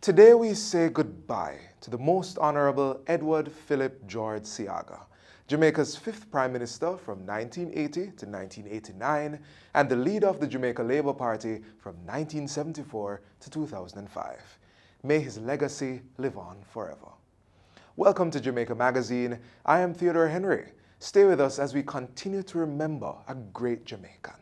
Today we say goodbye to the Most Honorable Edward Philip George Seaga, Jamaica's 5th Prime Minister from 1980 to 1989 and the leader of the Jamaica Labour Party from 1974 to 2005. May his legacy live on forever. Welcome to Jamaica Magazine. I am Theodore Henry. Stay with us as we continue to remember a great Jamaican.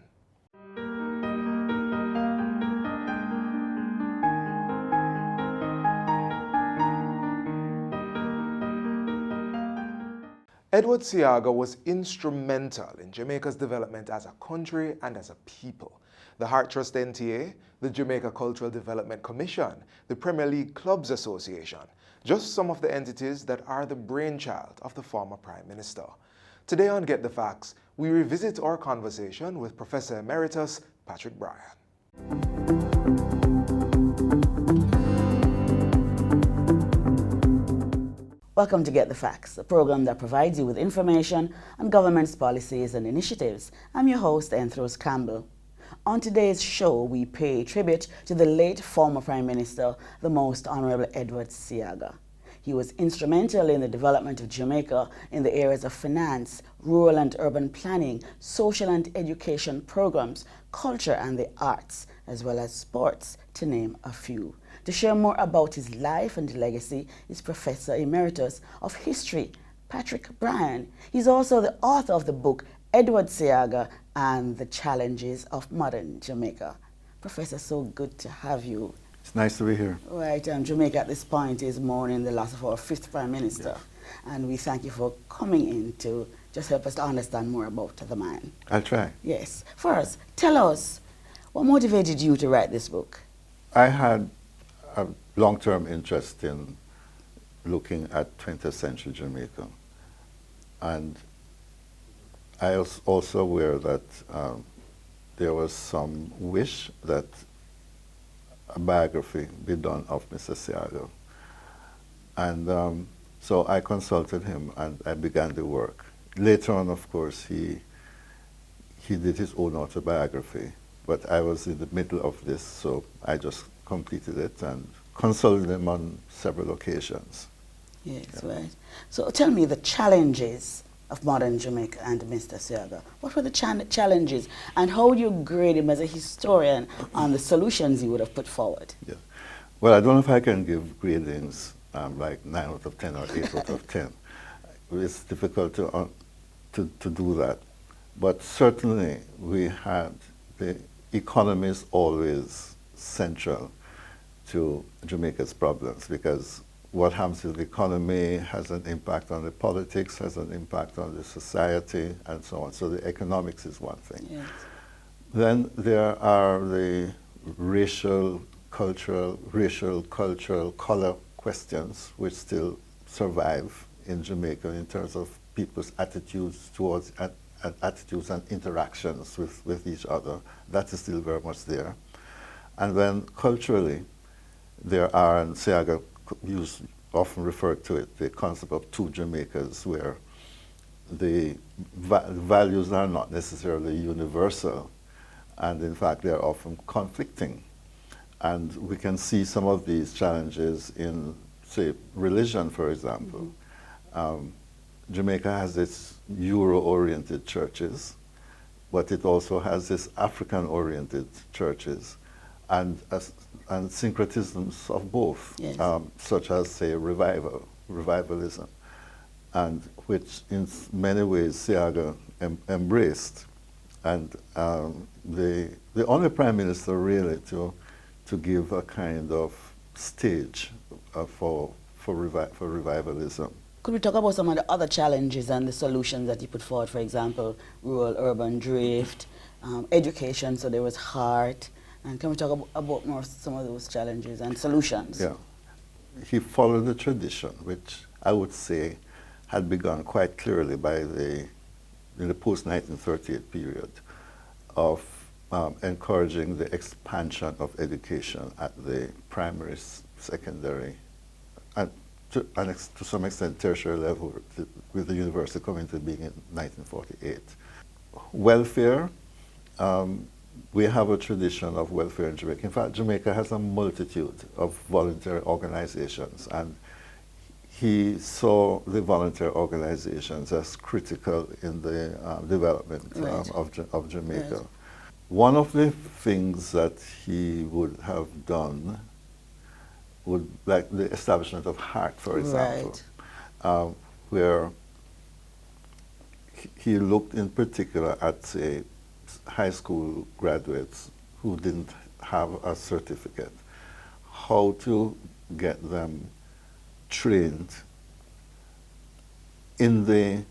Edward Seaga was instrumental in Jamaica's development as a country and as a people. The Heart Trust NTA, the Jamaica Cultural Development Commission, the Premier League Clubs Association, just some of the entities that are the brainchild of the former Prime Minister. Today on Get the Facts, we revisit our conversation with Professor Emeritus Patrick Bryan. Welcome to Get the Facts, a program that provides you with information on government's policies and initiatives. I'm your host, Enthros Campbell. On today's show, we pay tribute to the late former Prime Minister, the Most Honorable Edward Seaga. He was instrumental in the development of Jamaica in the areas of finance, rural and urban planning, social and education programs, culture and the arts, as well as sports, to name a few. To share more about his life and legacy is Professor Emeritus of History, Patrick Bryan. He's also the author of the book, Edward Seaga and the Challenges of Modern Jamaica. Professor, so good to have you. It's nice to be here. Right, Jamaica at this point is mourning the loss of our 5th Prime Minister. Yeah. And we thank you for coming in to just help us to understand more about the man. I'll try. Yes. First, tell us, what motivated you to write this book? I had a long-term interest in looking at 20th century Jamaica. And I was also aware that there was some wish that a biography be done of Mr. Seaga. And so I consulted him and I began the work. Later on, of course, he did his own autobiography, but I was in the middle of this, so I just completed it and consulted him on several occasions. Yes, yeah. Right. So tell me the challenges of modern Jamaica and Mr. Seaga. What were the challenges, and how would you grade him as a historian on the solutions he would have put forward? Yeah. Well, I don't know if I can give gradings like 9 out of 10 or 8 out of 10. It's difficult to do that. But certainly we had the economy is always central to Jamaica's problems, because what happens to the economy has an impact on the politics, has an impact on the society, and so on. So the economics is one thing. Yes. Then there are the racial, cultural, color questions which still survive in Jamaica in terms of people's attitudes towards attitudes and interactions with each other. That is still very much there. And then culturally, there are, and Seaga often referred to it, the concept of two Jamaicas, where the values are not necessarily universal, and in fact they're often conflicting. And we can see some of these challenges in, say, religion, for example. Mm-hmm. Jamaica has its Euro-oriented churches, but it also has this African-oriented churches, and syncretisms of both, yes. Such as, say, revivalism, and which in many ways Seaga embraced. And the only Prime Minister really to give a kind of stage for revivalism. Could we talk about some of the other challenges and the solutions that he put forward, for example, rural-urban drift, education, so there was heart, and can we talk about more some of those challenges and solutions? Yeah. He followed the tradition, which I would say had begun quite clearly in the post-1938 period, of encouraging the expansion of education at the primary, secondary, and to some extent tertiary level, with the university coming to being in 1948. Welfare, we have a tradition of welfare in Jamaica. In fact, Jamaica has a multitude of voluntary organizations, and he saw the voluntary organizations as critical in the development of Jamaica. Right. One of the things that he would have done would, like the establishment of HEART, for example, where he looked in particular at, say, high school graduates who didn't have a certificate, how to get them trained in the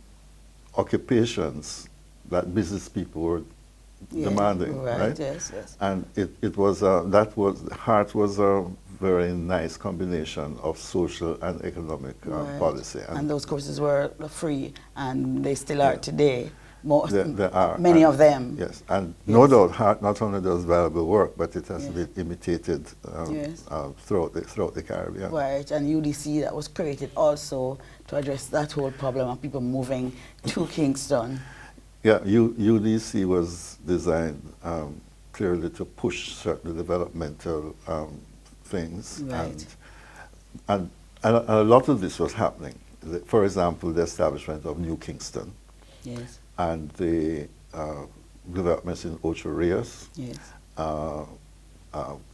occupations that business people were demanding, right? Yes, yes. And it was HEART was a very nice combination of social and economic policy. And those courses were free, and they still are today. There are. Many of them. Yes, and no doubt HEART not only does valuable work, but it has been imitated throughout the Caribbean. Right, and UDC, that was created also to address that whole problem of people moving to Kingston. Yeah, UDC was designed clearly to push certain developmental things, right. and a lot of this was happening. For example, the establishment of New Kingston, yes, and the developments in Ocho Rios, yes,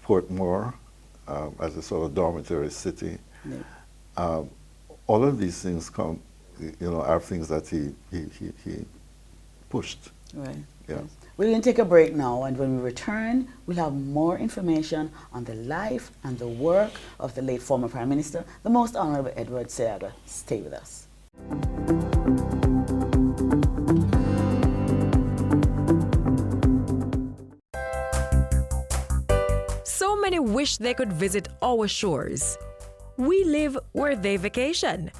Portmore as a sort of dormitory city. yeah. All of these things are things that he pushed. Right. Yeah. Yes. We're going to take a break now, and when we return, we'll have more information on the life and the work of the late former Prime Minister, the Most Honorable Edward Seaga. Stay with us. So many wish they could visit our shores. We live where they vacation.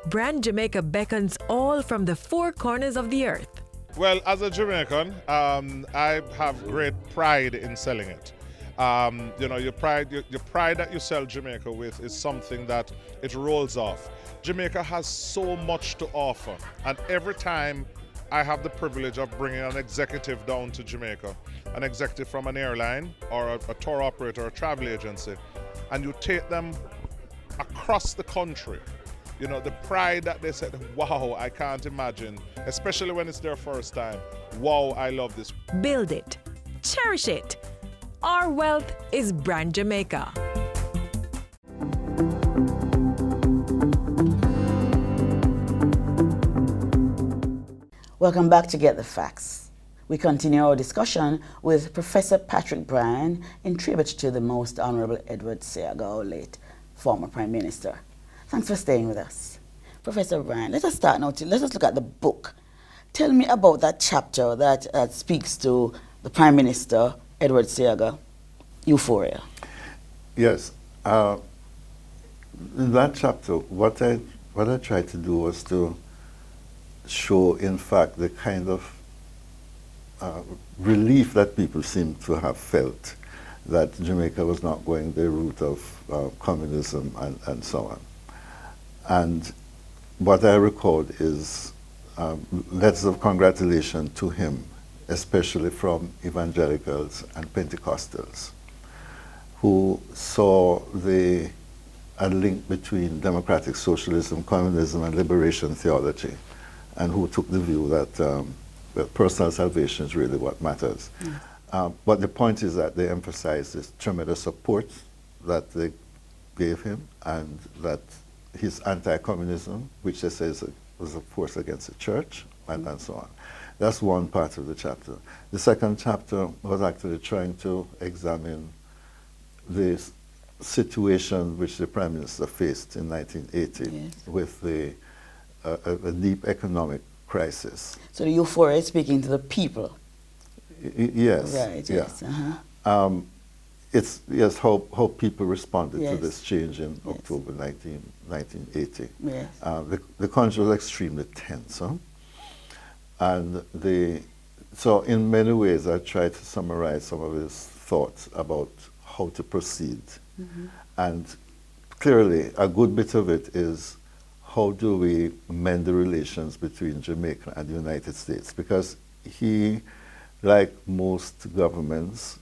Brand Jamaica beckons all from the four corners of the earth. Well, as a Jamaican, I have great pride in selling it. Your pride that you sell Jamaica with is something that it rolls off. Jamaica has so much to offer, and every time I have the privilege of bringing an executive down to Jamaica, an executive from an airline or a tour operator or a travel agency, and you take them across the country, the pride that they said, wow, I can't imagine, especially when it's their first time. Wow, I love this. Build it. Cherish it. Our wealth is Brand Jamaica. Welcome back to Get the Facts. We continue our discussion with Professor Patrick Bryan in tribute to the Most Honorable Edward Seaga, our late former Prime Minister. Thanks for staying with us. Professor Bryan, let us start now. Let us look at the book. Tell me about that chapter that speaks to the Prime Minister, Edward Seaga, Euphoria. Yes. In that chapter, what I tried to do was to show, in fact, the kind of relief that people seem to have felt that Jamaica was not going the route of communism and so on. And what I record is letters of congratulation to him, especially from evangelicals and Pentecostals, who saw a link between democratic socialism, communism, and liberation theology, and who took the view that personal salvation is really what matters. But the point is that they emphasized this tremendous support that they gave him, and that his anti-communism, which they say was a force against the church, and so on. That's one part of the chapter. The second chapter was actually trying to examine the situation which the Prime Minister faced in 1980 with a deep economic crisis. So the Euphoria is speaking to the people. Yes. Right, yeah. yes. Uh-huh. It's how people responded to this change in October 1980. Yes. The country was extremely tense, and so in many ways I tried to summarize some of his thoughts about how to proceed. And clearly a good bit of it is, how do we mend the relations between Jamaica and the United States? Because he like most governments,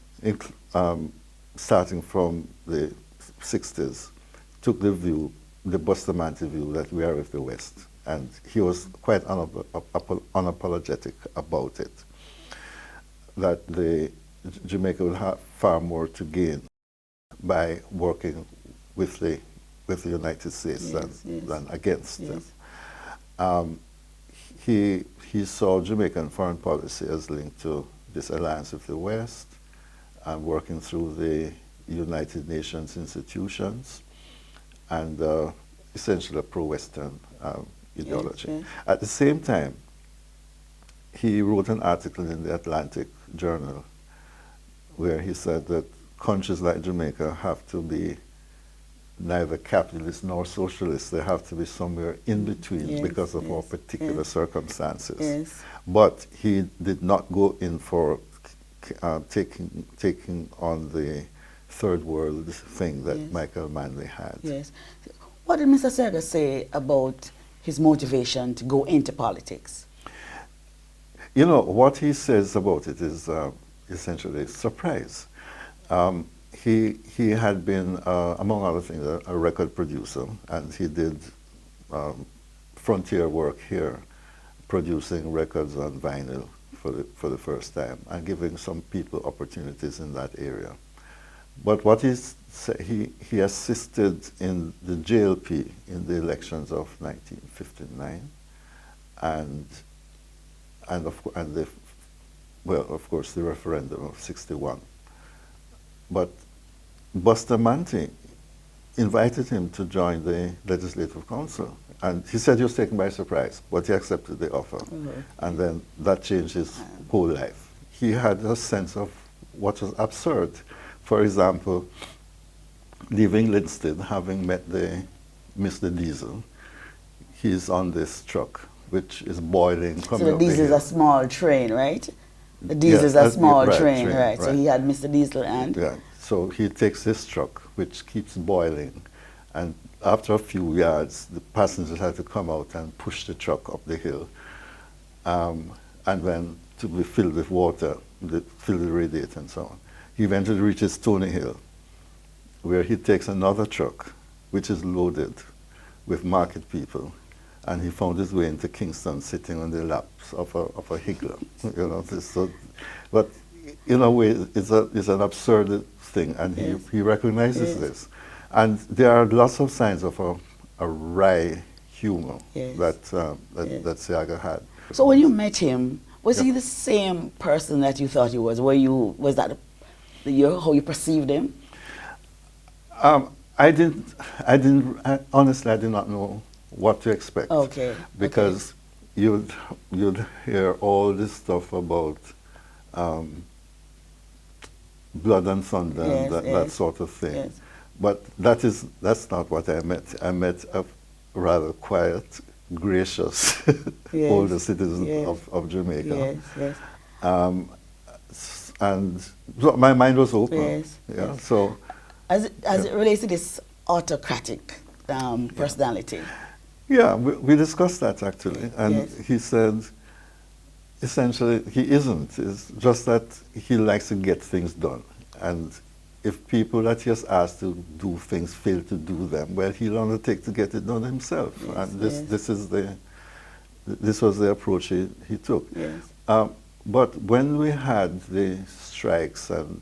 starting from the 60s, took the view, the Bustamante view, that we are with the West. And he was quite unapologetic about it, that Jamaica would have far more to gain by working with the United States than against them. He saw Jamaican foreign policy as linked to this alliance with the West and working through the United Nations institutions and essentially a pro-Western ideology. Yes. At the same time, he wrote an article in the Atlantic Journal where he said that countries like Jamaica have to be neither capitalist nor socialist. They have to be somewhere in between because of our particular circumstances. Yes. But he did not go in for taking on the third world thing that Michael Manley had. Yes. What did Mr. Seaga say about his motivation to go into politics? You know, what he says about it is essentially a surprise. He had been, among other things, a record producer, and he did frontier work here, producing records on vinyl for the first time and giving some people opportunities in that area. But what he assisted in the JLP in the elections of 1959, and of course the referendum of 61. But Bustamante invited him to join the Legislative Council, and he said he was taken by surprise, but he accepted the offer, and then that changed his whole life. He had a sense of what was absurd. For example, leaving Linston, having met Mr. Diesel, he's on this truck, which is boiling. So the Diesel is a small train, right? The Diesel is a small train, right? So he had Mr. Diesel and? Yeah, so he takes this truck, which keeps boiling, and after a few yards, the passengers had to come out and push the truck up the hill, and then to be filled with water, fill the radiator and so on. He eventually reaches Stony Hill, where he takes another truck, which is loaded with market people, and he found his way into Kingston, sitting on the laps of a higgler. You know, but in a way, it's an absurd thing, and he recognizes this. And there are lots of signs of a wry humor that Seaga had. So when you met him, was he the same person that you thought he was? Was that how you perceived him? Honestly, I did not know what to expect. Okay. Because you'd hear all this stuff about blood and thunder and that sort of thing. Yes. But that's not what I met. I met a rather quiet, gracious older citizen of Jamaica. Yes, yes. And so my mind was open. Yes, yes. So as it relates to this autocratic personality. Yeah, we discussed that actually, and he said essentially he isn't. It's just that he likes to get things done, and if people that he has asked to do things fail to do them, well, he'll undertake to get it done himself. Yes, and this was the approach he took. Yes. But when we had the strikes and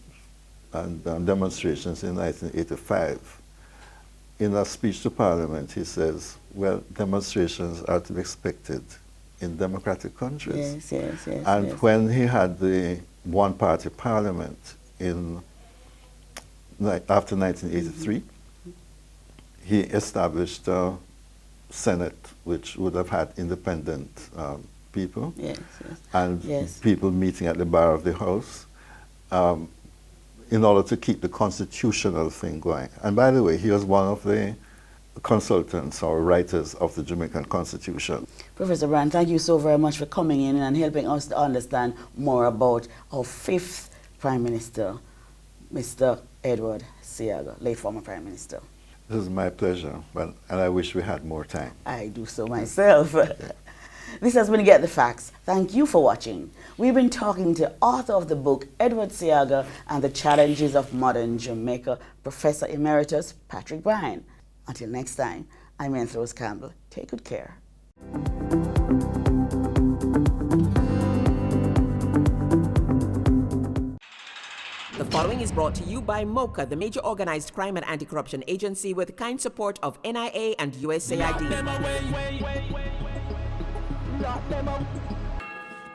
demonstrations in 1985, in a speech to Parliament, he says, well, demonstrations are to be expected in democratic countries. Yes. And when he had the one-party parliament after 1983, he established a Senate which would have had independent people and people meeting at the bar of the House in order to keep the constitutional thing going. And by the way, he was one of the consultants or writers of the Jamaican Constitution. Professor Brand, thank you so very much for coming in and helping us to understand more about our fifth Prime Minister, Mr. Edward Seaga, late former Prime Minister. This is my pleasure, and I wish we had more time. I do so myself. This has been Get the Facts. Thank you for watching. We've been talking to author of the book, Edward Seaga and the Challenges of Modern Jamaica, Professor Emeritus Patrick Bryan. Until next time, I'm Rose Campbell. Take good care. The following is brought to you by MOCA, the major organized crime and anti-corruption agency with kind support of NIA and USAID.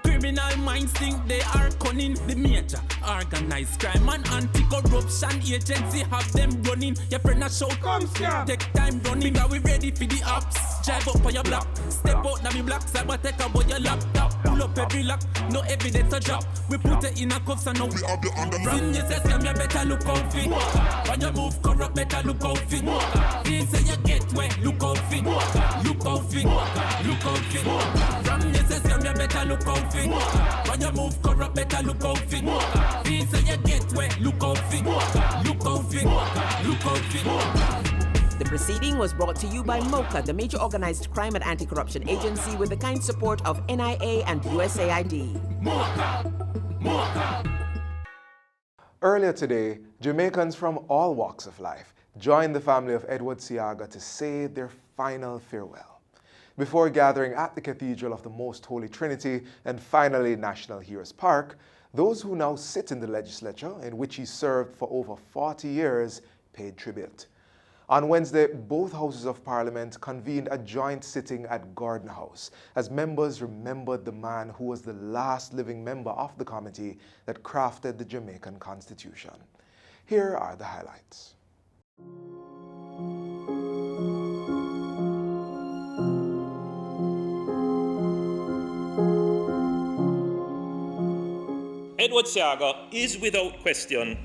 Criminal minds think they are cunning. The major organized crime and anti-corruption agency have them running. Your friend a shout, come here. Take time running. Are we ready for the ops? Drive up on your block. Step out now me black. Cyber take away your laptop. Pull up every lock. No evidence to drop. We put it in a cuffs and now we have the underground. Sin you say scam, you better look out fit. When you move corrupt, better look out fit. Feel say you get wet, look out fit. Look out fit. Look out fit. From you say scam, you better look out fit. When you move corrupt, better look out fit. Feel say you get wet, look out fit. Look out fit. Look out fit. The proceeding was brought to you by MOCA, the major organized crime and anti-corruption agency with the kind support of NIA and USAID. Earlier today, Jamaicans from all walks of life joined the family of Edward Seaga to say their final farewell. Before gathering at the Cathedral of the Most Holy Trinity and finally National Heroes Park, those who now sit in the legislature, in which he served for over 40 years, paid tribute. On Wednesday, both houses of Parliament convened a joint sitting at Gordon House as members remembered the man who was the last living member of the committee that crafted the Jamaican Constitution. Here are the highlights. Edward Seaga is without question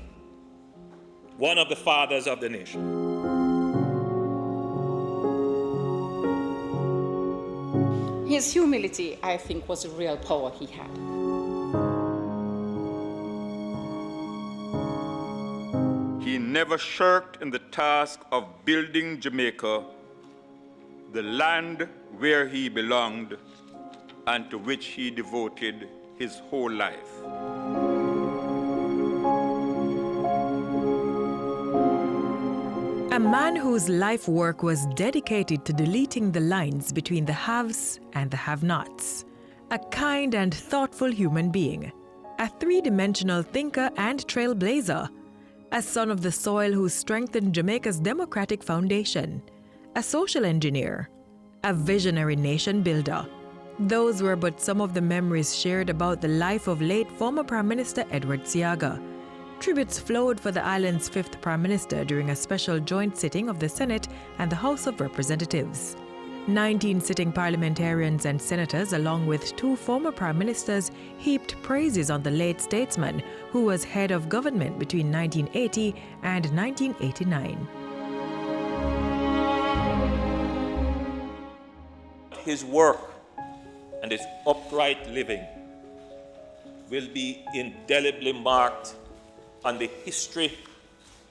one of the fathers of the nation. His humility, I think, was a real power he had. He never shirked in the task of building Jamaica, the land where he belonged and to which he devoted his whole life. A man whose life work was dedicated to deleting the lines between the haves and the have-nots. A kind and thoughtful human being. A three-dimensional thinker and trailblazer. A son of the soil who strengthened Jamaica's democratic foundation. A social engineer. A visionary nation builder. Those were but some of the memories shared about the life of late former Prime Minister Edward Seaga. Tributes flowed for the island's fifth Prime Minister during a special joint sitting of the Senate and the House of Representatives. 19 sitting parliamentarians and senators, along with 2 former Prime Ministers, heaped praises on the late statesman, who was head of government between 1980 and 1989. His work and his upright living will be indelibly marked on the history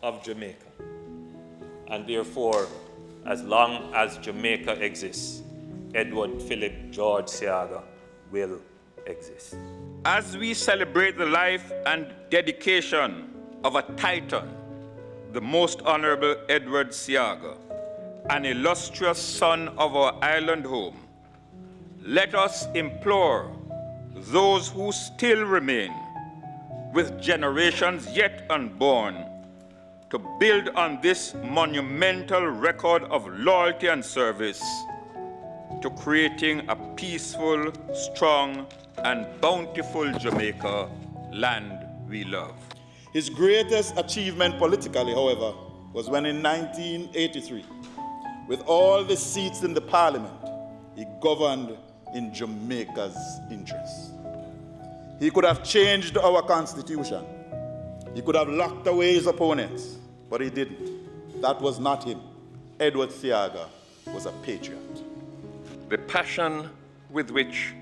of Jamaica. And therefore, as long as Jamaica exists, Edward Philip George Seaga will exist. As we celebrate the life and dedication of a titan, the Most Honorable Edward Seaga, an illustrious son of our island home, let us implore those who still remain, with generations yet unborn, to build on this monumental record of loyalty and service to creating a peaceful, strong, and bountiful Jamaica, land we love. His greatest achievement politically, however, was when in 1983, with all the seats in the Parliament, he governed in Jamaica's interests. He could have changed our Constitution. He could have locked away his opponents, but he didn't. That was not him. Edward Seaga was a patriot. The passion with which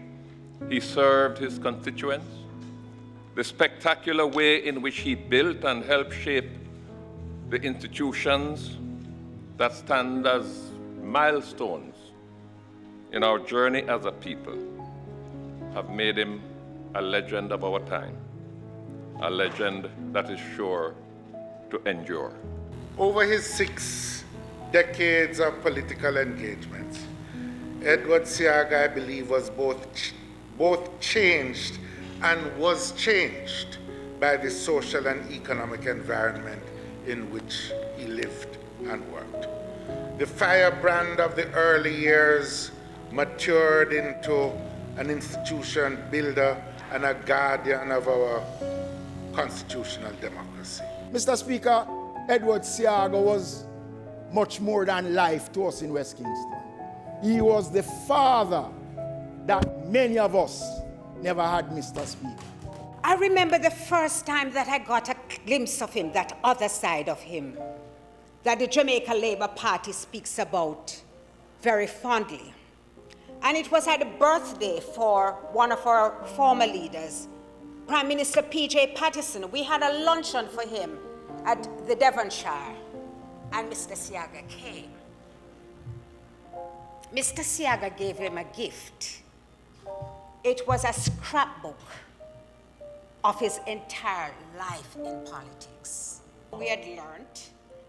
he served his constituents, the spectacular way in which he built and helped shape the institutions that stand as milestones in our journey as a people, have made him a legend of our time, a legend that is sure to endure. Over his 6 decades of political engagements, Edward Seaga, I believe, was both changed and was changed by the social and economic environment in which he lived and worked. The firebrand of the early years matured into an institution builder and a guardian of our constitutional democracy. Mr. Speaker, Edward Seaga was much more than life to us in West Kingston. He was the father that many of us never had, Mr. Speaker. I remember the first time that I got a glimpse of him, that other side of him, that the Jamaica Labour Party speaks about very fondly. And it was at a birthday for one of our former leaders, Prime Minister P.J. Patterson. We had a luncheon for him at the Devonshire, and Mr. Seaga came. Mr. Seaga gave him a gift. It was a scrapbook of his entire life in politics. We had learned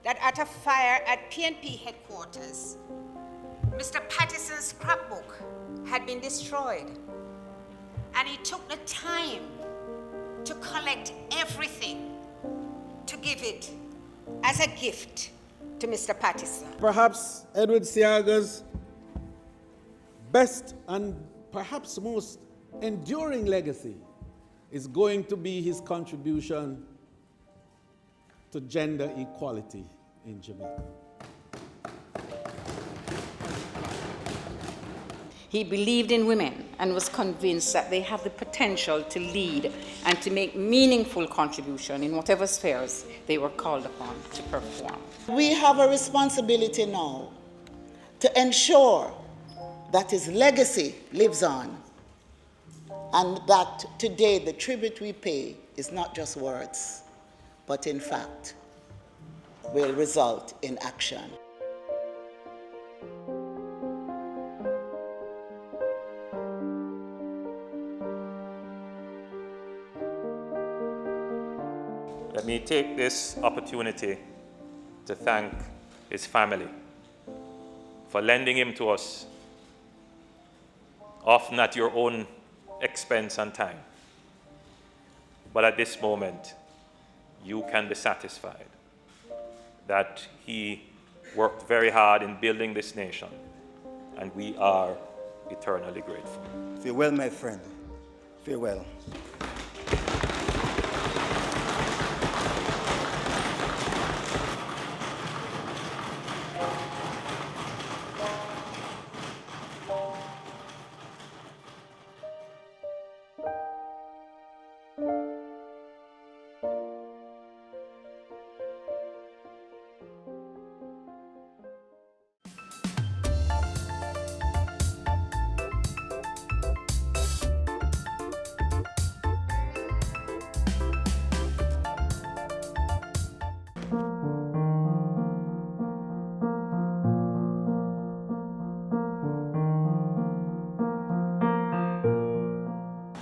that at a fire at PNP headquarters, Mr. Patterson's scrapbook had been destroyed, and he took the time to collect everything to give it as a gift to Mr. Patterson. Perhaps Edward Seaga's best and perhaps most enduring legacy is going to be his contribution to gender equality in Jamaica. He believed in women and was convinced that they have the potential to lead and to make meaningful contribution in whatever spheres they were called upon to perform. We have a responsibility now to ensure that his legacy lives on, and that today the tribute we pay is not just words, but in fact will result in action. Let me take this opportunity to thank his family for lending him to us, often at your own expense and time. But at this moment, you can be satisfied that he worked very hard in building this nation, and we are eternally grateful. Farewell, my friend. Farewell.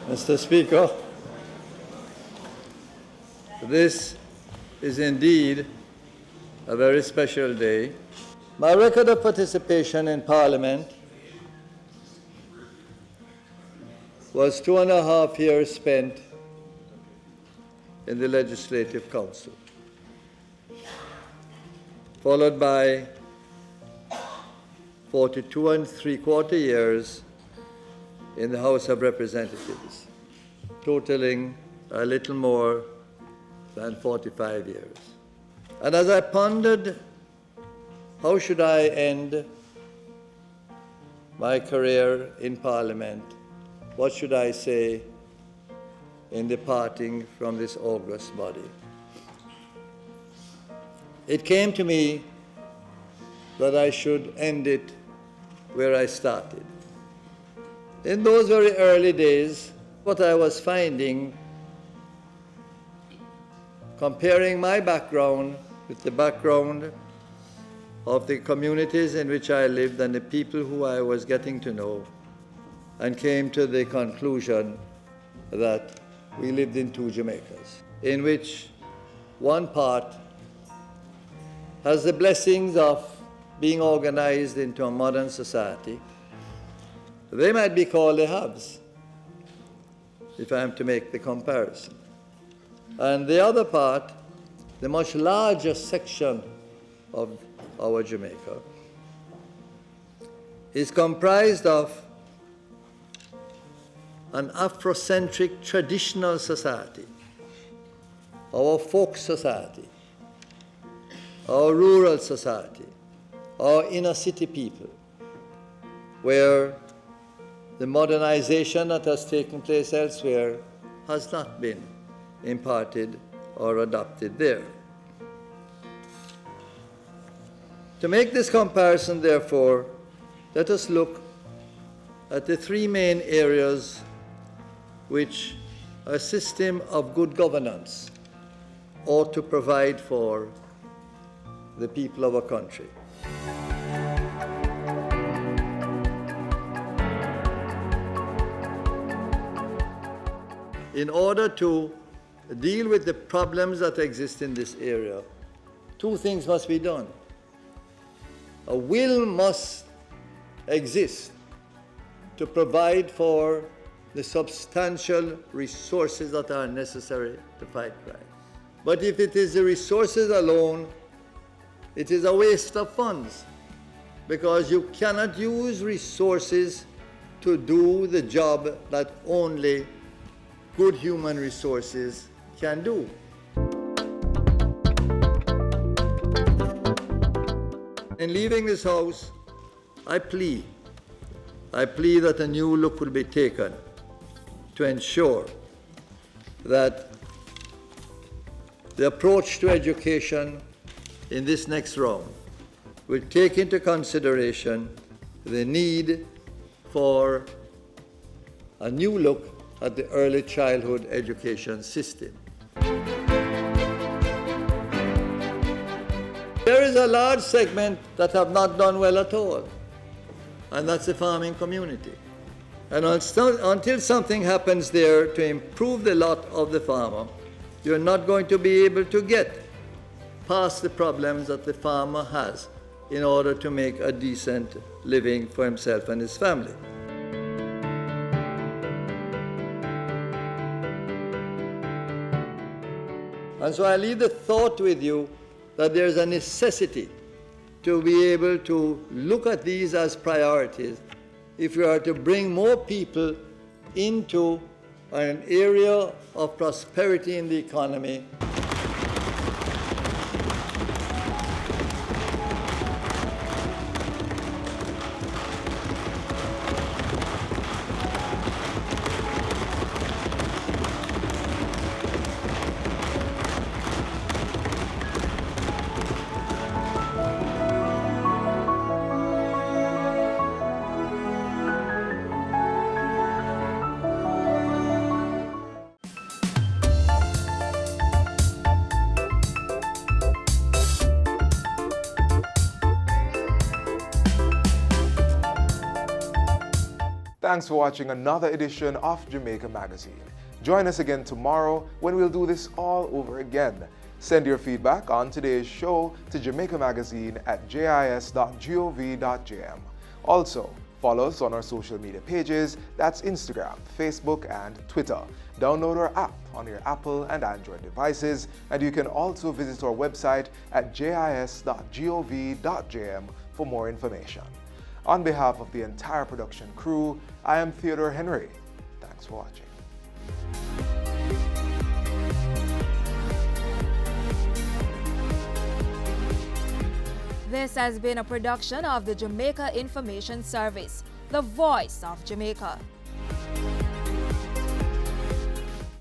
Mr. Speaker, this is indeed a very special day. My record of participation in Parliament was 2.5 years spent in the Legislative Council, followed by 42 3/4 years in the House of Representatives, totaling a little more than 45 years. And as I pondered how should I end my career in Parliament, what should I say in departing from this august body, it came to me that I should end it where I started. In those very early days, what I was finding, comparing my background with the background of the communities in which I lived and the people who I was getting to know, and came to the conclusion that we lived in two Jamaicas, in which one part has the blessings of being organized into a modern society. They might be called the haves, if I am to make the comparison. And the other part, the much larger section of our Jamaica, is comprised of an Afrocentric traditional society, our folk society, our rural society, our inner city people, where the modernization that has taken place elsewhere has not been imparted or adopted there. To make this comparison, therefore, let us look at the three main areas which a system of good governance ought to provide for the people of a country. In order to deal with the problems that exist in this area, two things must be done. A will must exist to provide for the substantial resources that are necessary to fight crime. But if it is the resources alone, it is a waste of funds, because you cannot use resources to do the job that only good human resources can do. In leaving this house, I plea that a new look will be taken to ensure that the approach to education in this next round will take into consideration the need for a new look at the early childhood education system. There is a large segment that have not done well at all, and that's the farming community. And until something happens there to improve the lot of the farmer, you're not going to be able to get past the problems that the farmer has in order to make a decent living for himself and his family. And so I leave the thought with you that there's a necessity to be able to look at these as priorities if we are to bring more people into an area of prosperity in the economy. Thanks for watching another edition of Jamaica Magazine. Join us again tomorrow when we'll do this all over again. Send your feedback on today's show to jamaicamagazine@jis.gov.jm. Also, follow us on our social media pages, that's Instagram, Facebook, and Twitter. Download our app on your Apple and Android devices, and you can also visit our website at jis.gov.jm for more information. On behalf of the entire production crew, I am Theodore Henry. Thanks for watching. This has been a production of the Jamaica Information Service, the voice of Jamaica.